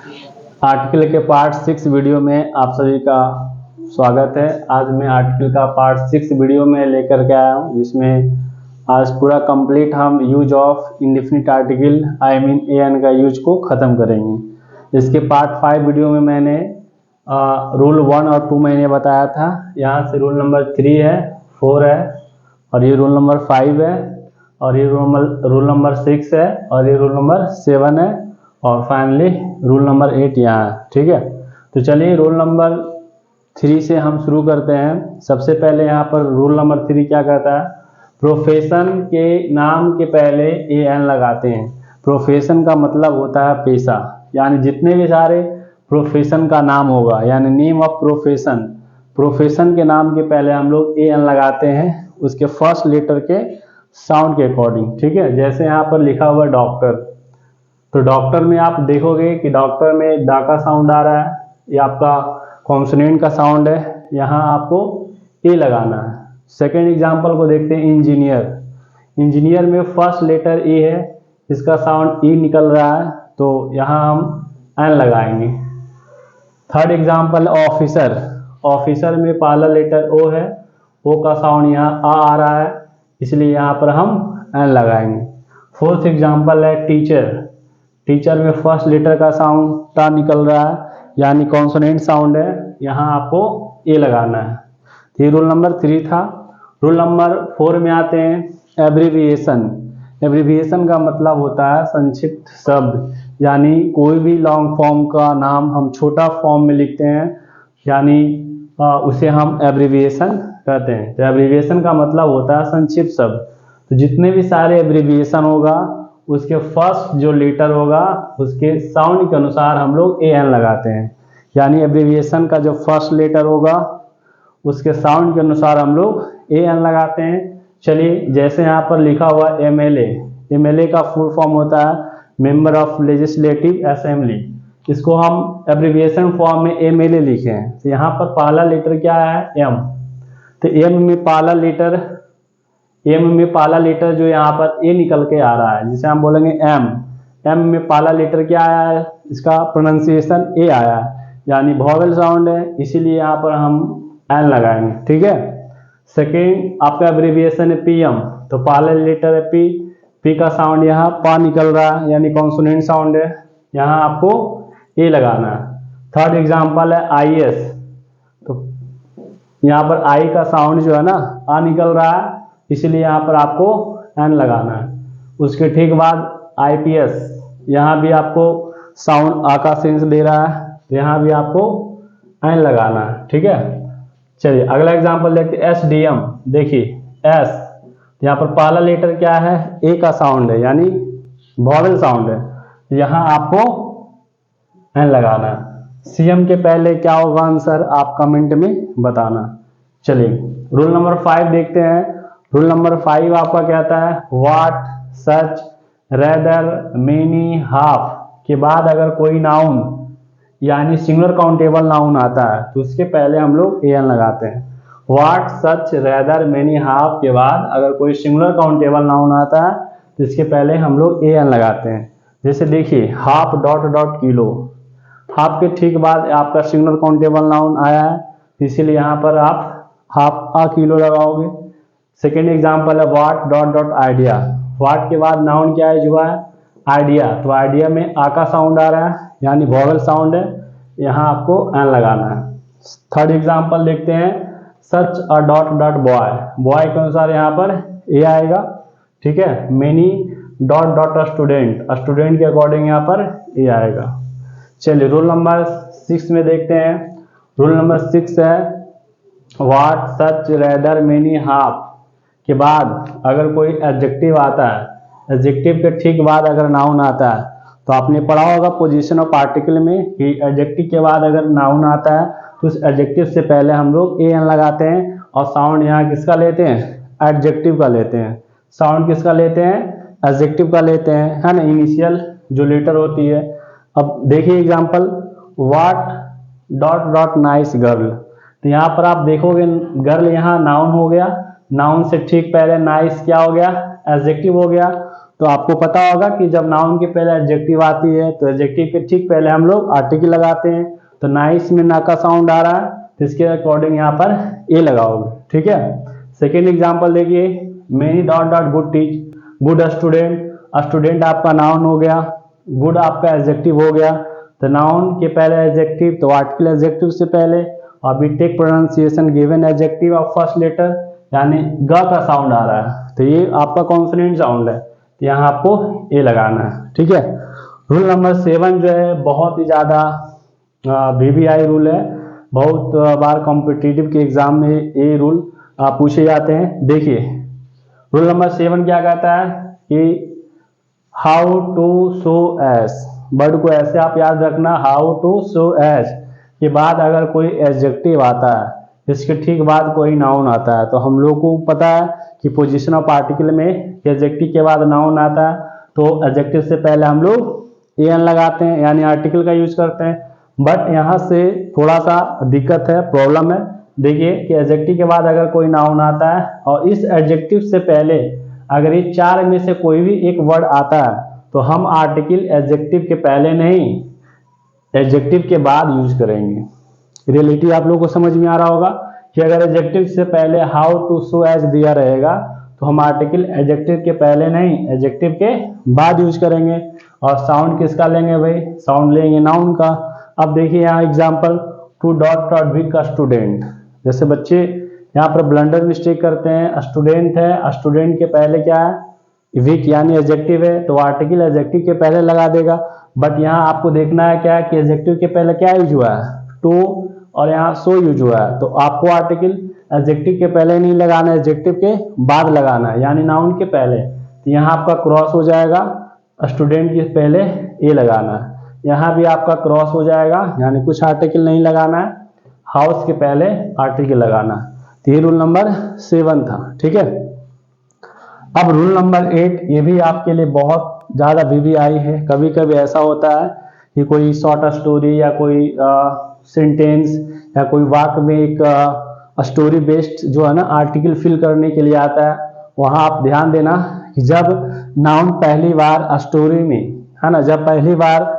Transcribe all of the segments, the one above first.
Article के part 6 video में आप सभी का स्वागत है। आज मैं आर्टिकल का पार्ट 6 वीडियो में लेकर के आया हूँ, जिसमें आज पूरा कंप्लीट हम use of indefinite article I mean an का यूज को ख़त्म करेंगे। इसके पार्ट 5 वीडियो में मैंने रूल 1 और 2 मैंने बताया था। यहाँ से रूल नंबर 3 है, 4 है, और ये रूल नंबर 5 है, और ये रूल नंबर 6 है, और ये रूल नंबर 7 है, और फाइनली रूल नंबर 8 यहाँ है। ठीक है, तो चलिए रूल नंबर 3 से हम शुरू करते हैं। सबसे पहले यहाँ पर रूल नंबर 3 क्या कहता है, प्रोफेशन के नाम के पहले ए एन लगाते हैं। प्रोफेशन का मतलब होता है पेशा, यानी जितने भी सारे प्रोफेशन का नाम होगा, यानी नेम ऑफ प्रोफेशन, प्रोफेशन के नाम के पहले हम लोग ए एन लगाते हैं, उसके फर्स्ट लेटर के साउंड के अकॉर्डिंग। ठीक है, जैसे यहाँ पर लिखा हुआ डॉक्टर, तो डॉक्टर में आप देखोगे कि डॉक्टर में डा का साउंड आ रहा है, ये आपका कॉन्सोनेंट का साउंड है, यहाँ आपको ए लगाना है। सेकेंड एग्जाम्पल को देखते हैं, इंजीनियर। इंजीनियर में फर्स्ट लेटर ए है, इसका साउंड ई निकल रहा है, तो यहाँ हम एन लगाएंगे। Third example officer. ऑफिसर में पहला लेटर ओ है, ओ का साउंड यहाँ आ रहा है, इसलिए यहाँ पर हम एन लगाएंगे। फोर्थ एग्जाम्पल है टीचर। टीचर में फर्स्ट लेटर का साउंड टा निकल रहा है, यानी कॉन्सोनेंट साउंड है, यहाँ आपको ए लगाना है। ये रूल नंबर 3 था। रूल नंबर 4 में आते हैं, एब्रीविएशन। एब्रीविएशन का मतलब होता है संक्षिप्त शब्द, यानी कोई भी लॉन्ग फॉर्म का नाम हम छोटा फॉर्म में लिखते हैं, यानी उसे हम एब्रीविएशन कहते हैं। तो एब्रीविएशन का मतलब होता है संक्षिप्त शब्द। तो जितने भी सारे एब्रीविएशन होगा, उसके फर्स्ट जो लेटर होगा उसके साउंड के अनुसार हम लोग ए एन लगाते हैं, यानी एब्रीविएशन का जो फर्स्ट लेटर होगा उसके साउंड के अनुसार हम लोग ए एन लगाते हैं। चलिए, जैसे यहाँ पर लिखा हुआ एमएलए। एमएलए का फुल फॉर्म होता है मेंबर ऑफ लेजिस्लेटिव असेंबली, इसको हम एब्रीविएशन फॉर्म में एमएलए लिखे हैं। तो यहाँ पर पहला लेटर क्या है, एम। तो एम में पहला लेटर जो यहाँ पर ए निकल के आ रहा है, जिसे हम बोलेंगे एम। एम में पहला लेटर क्या आया है, इसका प्रोनाउंसिएशन ए आया है, यानी वॉवेल साउंड है, इसीलिए यहाँ पर हम एन लगाएंगे। ठीक है। सेकेंड आपका एब्रीविएशन है पीएम, तो पहला लेटर है पी। पी का साउंड यहाँ पा निकल रहा है, यानी कॉन्सोनेंट साउंड है, यहाँ आपको ए लगाना है। थर्ड एग्जाम्पल है आईएएस, तो यहाँ पर आई का साउंड जो है ना आ निकल रहा है, इसलिए यहाँ पर आपको एन लगाना है। उसके ठीक बाद आईपीएस, यहाँ भी आपको साउंड आ का सेंस दे रहा है, तो यहाँ भी आपको एन लगाना है। ठीक है। चलिए अगला एग्जांपल देखते हैं, एसडीएम। देखिए एस, यहाँ पर पहला लेटर क्या है, ए का साउंड है, यानी वॉवेल साउंड है, यहाँ आपको एन लगाना है। सीएम के पहले क्या होगा आंसर, आप कमेंट में बताना। चलिए रूल नंबर 5 देखते हैं। रूल नंबर 5 आपका कहता है, what, such, rather, many, half के बाद अगर कोई नाउन यानी सिंगुलर काउंटेबल नाउन आता है, तो उसके पहले हम लोग ए एन लगाते हैं। What, such, rather, many, half के बाद अगर कोई सिंगुलर काउंटेबल नाउन आता है, तो इसके पहले हम लोग ए एन लगाते हैं। जैसे देखिए half dot dot kilo, half के ठीक बाद आपका सिंगुलर काउंटेबल नाउन आया है, इसीलिए यहाँ पर आप हाफ आ किलो लगाओगे। सेकेंड एग्जाम्पल है what dot dot idea. What के बाद नाउन क्या है जो है आइडिया, तो आइडिया में आ का साउंड आ रहा है, यानी वॉवेल साउंड है, यहाँ आपको एन लगाना है। थर्ड एग्जाम्पल देखते हैं, such a dot dot boy. Boy के अनुसार यहाँ पर ए आएगा। ठीक है। Many dot dot student, student के अकॉर्डिंग यहाँ पर ए आएगा। चलिए रूल नंबर 6 में देखते हैं। रूल नंबर 6 है, what, such, rather, many, half के बाद अगर कोई एडजेक्टिव आता है, एडजेक्टिव के ठीक बाद अगर नाउन आता है, तो आपने पढ़ा होगा पोजीशन ऑफ आर्टिकल में कि एडजेक्टिव के बाद अगर नाउन आता है, तो उस एडजेक्टिव से पहले हम लोग ए एन लगाते हैं, और साउंड यहाँ किसका लेते हैं, एडजेक्टिव का लेते हैं। साउंड किसका लेते हैं, एडजेक्टिव का लेते हैं, है ना, इनिशियल जो लेटर होती है। अब देखिए example, what dot dot nice girl, तो यहाँ पर आप देखोगे गर्ल यहाँ नाउन हो गया, नाउन से ठीक पहले नाइस क्या हो गया, एडजेक्टिव हो गया, तो आपको पता होगा कि जब नाउन के पहले एडजेक्टिव आती है तो एडजेक्टिव के ठीक पहले हम लोग आर्टिकल लगाते हैं। तो नाइस में ना का साउंड आ रहा है तो इसके अकॉर्डिंग यहाँ पर ए लगाओगे, ठीक है। सेकेंड एग्जाम्पल देखिए, many dot dot good teach, good student, student आपका नाउन हो गया, गुड आपका एडजेक्टिव हो गया। तो नाउन के पहले एडजेक्टिव तो आर्टिकल एडजेक्टिव से पहले, और be take pronunciation given adjective of first letter, यानी ग का साउंड आ रहा है तो ये आपका कॉन्सोनेंट साउंड है, तो यहाँ आपको ए लगाना है, ठीक है। रूल नंबर 7 जो है बहुत ही ज़्यादा VVI रूल है, बहुत बार कॉम्पिटिटिव के एग्जाम में ये रूल पूछे जाते हैं। देखिए रूल नंबर 7 क्या कहता है कि how to show S, word को ऐसे आप याद रखना, हाउ टू शो एस के बाद अगर कोई एडजेक्टिव आता है, इसके ठीक बाद कोई नाउन आता है, तो हम लोग को पता है कि पोजीशन ऑफ आर्टिकल में एडजेक्टिव के बाद नाउन आता है तो एडजेक्टिव से पहले हम लोग एन लगाते हैं, यानी आर्टिकल का यूज करते हैं। बट यहाँ से थोड़ा सा दिक्कत है, प्रॉब्लम है। देखिए कि एडजेक्टिव के बाद अगर कोई नाउन आता है और इस एडजेक्टिव से पहले अगर ये 4 में से कोई भी एक वर्ड आता है तो हम आर्टिकल एडजेक्टिव के पहले नहीं, एडजेक्टिव के बाद यूज करेंगे। रियलिटी आप लोगों को समझ में आ रहा होगा कि अगर एडजेक्टिव से पहले हाउ टू शो एज दिया रहेगा तो हम आर्टिकल एडजेक्टिव के पहले नहीं, एडजेक्टिव के बाद यूज करेंगे। और साउंड किसका लेंगे भाई, साउंड लेंगे नाउन का। अब देखिए यहाँ example, to dot dot weak student, जैसे बच्चे यहाँ पर ब्लंडर मिस्टेक करते हैं, स्टूडेंट है, स्टूडेंट के पहले क्या है, वीक यानी एडजेक्टिव है तो आर्टिकल एडजेक्टिव के पहले लगा देगा। बट यहाँ आपको देखना है क्या है कि एडजेक्टिव के पहले क्या यूज हुआ है, टू, और यहाँ सो यूज हुआ है, तो आपको आर्टिकल एडजेक्टिव के पहले नहीं लगाना है, एडजेक्टिव के बाद लगाना है, यानी नाउन के पहले। तो यहाँ आपका क्रॉस हो जाएगा, स्टूडेंट के पहले ए लगाना है, यहाँ भी आपका क्रॉस हो जाएगा, यानी कुछ आर्टिकल नहीं लगाना है, हाउस के पहले आर्टिकल लगाना है। तो ये रूल नंबर 7 था, ठीक है। अब रूल नंबर 8, ये भी आपके लिए बहुत ज़्यादा VVI है। कभी कभी ऐसा होता है कि कोई शॉर्ट स्टोरी या कोई सेंटेंस या कोई वाक्य में एक स्टोरी बेस्ड जो है ना आर्टिकल फिल करने के लिए आता है, वहाँ आप ध्यान देना कि जब नाउन पहली बार स्टोरी में है ना, जब पहली बार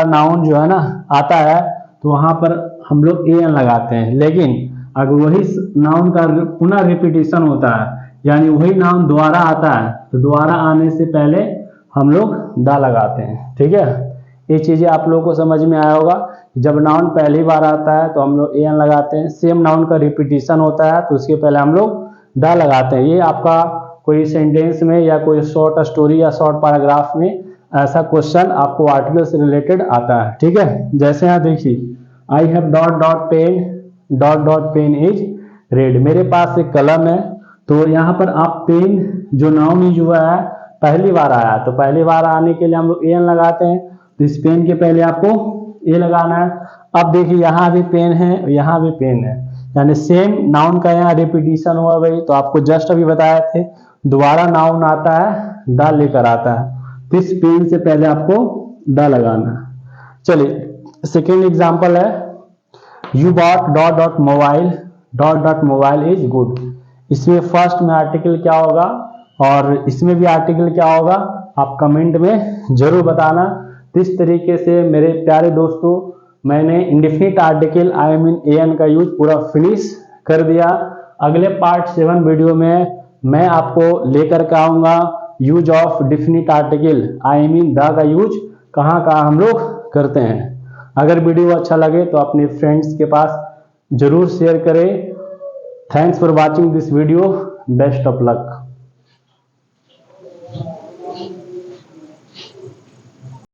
नाउन जो है ना आता है तो वहाँ पर हम लोग एन लगाते हैं। लेकिन अगर वही नाउन का पुनः रिपीटिशन होता है, यानी वही नाउन दोबारा आता है, तो दोबारा आने से पहले हम लोग दा लगाते हैं, ठीक है। ये चीजें आप लोगों को समझ में आया होगा। जब नाउन पहली बार आता है तो हम लोग एन लगाते हैं, सेम नाउन का रिपीटिशन होता है तो उसके पहले हम लोग दा लगाते हैं। ये आपका कोई सेंटेंस में या कोई शॉर्ट स्टोरी या शॉर्ट पैराग्राफ में ऐसा क्वेश्चन आपको आर्टिकल से रिलेटेड आता है, ठीक है। जैसे यहाँ देखिए, I have dot dot pen is red, मेरे पास एक कलम है, तो यहाँ पर आप पेन जो नाउन यूज हुआ है पहली बार आया, तो पहली बार आने के लिए हम लोग एन लगाते हैं, तो इस पेन के पहले आपको ए लगाना है। अब देखिए यहाँ भी पेन है, यहाँ भी पेन है, यानी सेम नाउन का यहाँ रिपीटिशन हुआ भाई। तो आपको जस्ट अभी बताया थे, दोबारा नाउन आता है दा लेकर आता है, तो इस पेन से पहले आपको दा लगाना है। चलिए सेकेंड एग्जाम्पल है, you bought dot dot mobile is good. इसमें फर्स्ट में आर्टिकल क्या होगा और इसमें भी आर्टिकल क्या होगा, आप कमेंट में जरूर बताना। तो इस तरीके से मेरे प्यारे दोस्तों मैंने indefinite article I mean an का यूज पूरा फिनिश कर दिया। अगले पार्ट 7 वीडियो में मैं आपको लेकर के आऊंगा use of definite article I mean the का यूज कहाँ कहाँ हम लोग करते हैं। अगर वीडियो अच्छा लगे तो अपने फ्रेंड्स के पास जरूर शेयर करें। Thanks for watching this video, best of luck.